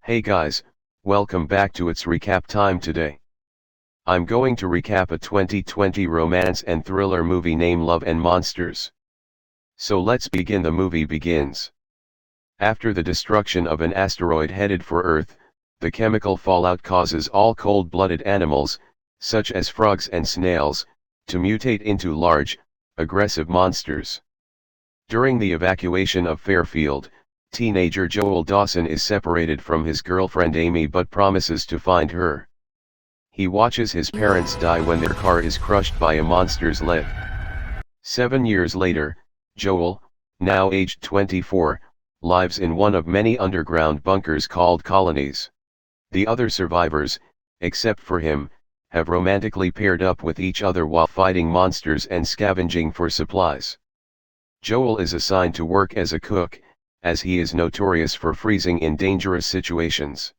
Hey guys, welcome back to It's Recap Time today. I'm going to recap a 2020 romance and thriller movie named Love and Monsters. So let's begin. The movie begins. After the destruction of an asteroid headed for Earth, the chemical fallout causes all cold-blooded animals, such as frogs and snails, to mutate into large, aggressive monsters. During the evacuation of Fairfield, teenager Joel Dawson is separated from his girlfriend Amy but promises to find her. He watches his parents die when their car is crushed by a monster's leg. 7 years later, Joel, now aged 24, lives in one of many underground bunkers called colonies. The other survivors, except for him, have romantically paired up with each other while fighting monsters and scavenging for supplies. Joel is assigned to work as a cook, as he is notorious for freezing in dangerous situations.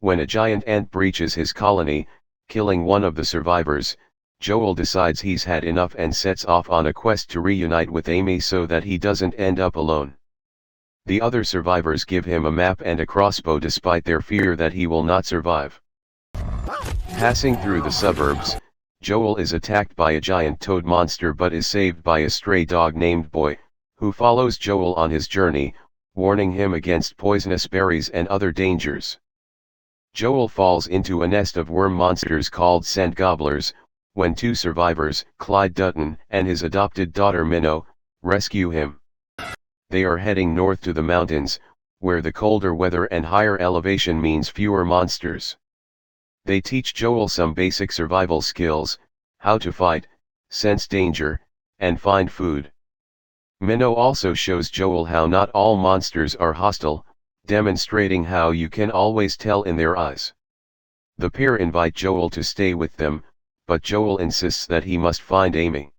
When a giant ant breaches his colony, killing one of the survivors, Joel decides he's had enough and sets off on a quest to reunite with Amy so that he doesn't end up alone. The other survivors give him a map and a crossbow despite their fear that he will not survive. Passing through the suburbs, Joel is attacked by a giant toad monster but is saved by a stray dog named Boy, who follows Joel on his journey, warning him against poisonous berries and other dangers. Joel falls into a nest of worm monsters called scent gobblers, when two survivors, Clyde Dutton and his adopted daughter Minnow, rescue him. They are heading north to the mountains, where the colder weather and higher elevation means fewer monsters. They teach Joel some basic survival skills, how to fight, sense danger, and find food. Minnow also shows Joel how not all monsters are hostile, demonstrating how you can always tell in their eyes. The pair invite Joel to stay with them, but Joel insists that he must find Amy.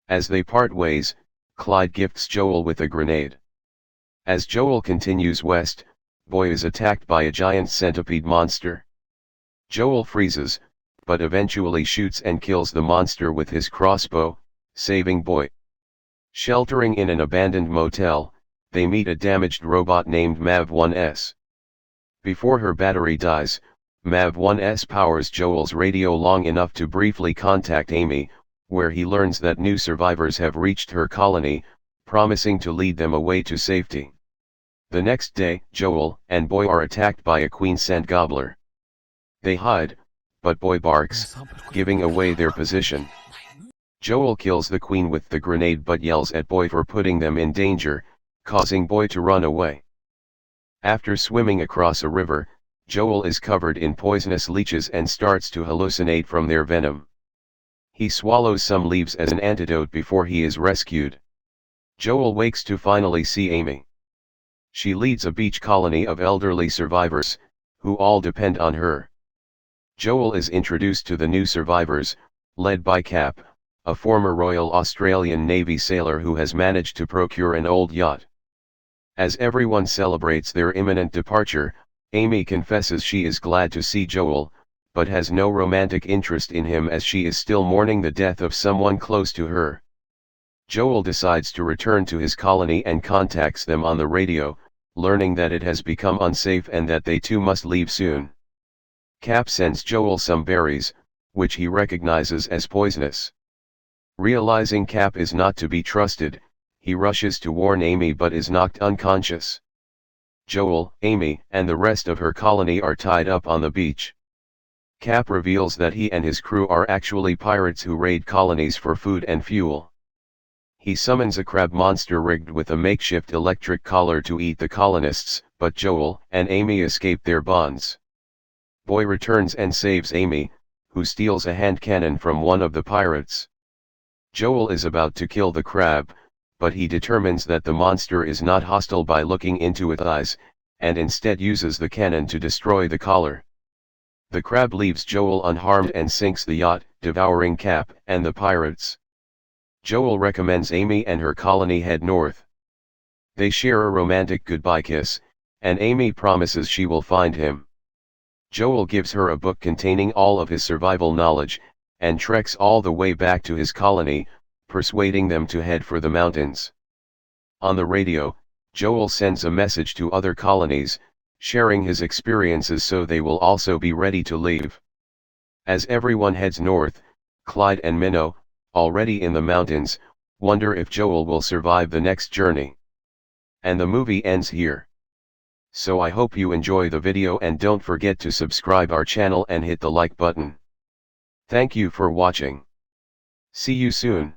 As they part ways, Clyde gifts Joel with a grenade. As Joel continues west, Boy is attacked by a giant centipede monster. Joel freezes, but eventually shoots and kills the monster with his crossbow, saving Boy. Sheltering in an abandoned motel, they meet a damaged robot named Mav-1S. Before her battery dies, Mav-1S powers Joel's radio long enough to briefly contact Amy, where he learns that new survivors have reached her colony, promising to lead them away to safety. The next day, Joel and Boy are attacked by a queen scent gobbler. They hide, but Boy barks, giving away their position. Joel kills the queen with the grenade but yells at Boy for putting them in danger, causing Boy to run away. After swimming across a river, Joel is covered in poisonous leeches and starts to hallucinate from their venom. He swallows some leaves as an antidote before he is rescued. Joel wakes to finally see Amy. She leads a beach colony of elderly survivors, who all depend on her. Joel is introduced to the new survivors, led by Cap, a former Royal Australian Navy sailor who has managed to procure an old yacht. As everyone celebrates their imminent departure, Amy confesses she is glad to see Joel, but has no romantic interest in him as she is still mourning the death of someone close to her. Joel decides to return to his colony and contacts them on the radio, learning that it has become unsafe and that they too must leave soon. Cap sends Joel some berries, which he recognizes as poisonous. Realizing Cap is not to be trusted, he rushes to warn Amy but is knocked unconscious. Joel, Amy, and the rest of her colony are tied up on the beach. Cap reveals that he and his crew are actually pirates who raid colonies for food and fuel. He summons a crab monster rigged with a makeshift electric collar to eat the colonists, but Joel and Amy escape their bonds. Boy returns and saves Amy, who steals a hand cannon from one of the pirates. Joel is about to kill the crab, but he determines that the monster is not hostile by looking into its eyes, and instead uses the cannon to destroy the collar. The crab leaves Joel unharmed and sinks the yacht, devouring Cap and the pirates. Joel recommends Amy and her colony head north. They share a romantic goodbye kiss, and Amy promises she will find him. Joel gives her a book containing all of his survival knowledge, and treks all the way back to his colony, persuading them to head for the mountains. On the radio, Joel sends a message to other colonies, sharing his experiences so they will also be ready to leave. As everyone heads north, Clyde and Minnow, already in the mountains, wonder if Joel will survive the next journey. And the movie ends here. So I hope you enjoy the video and don't forget to subscribe our channel and hit the like button. Thank you for watching. See you soon.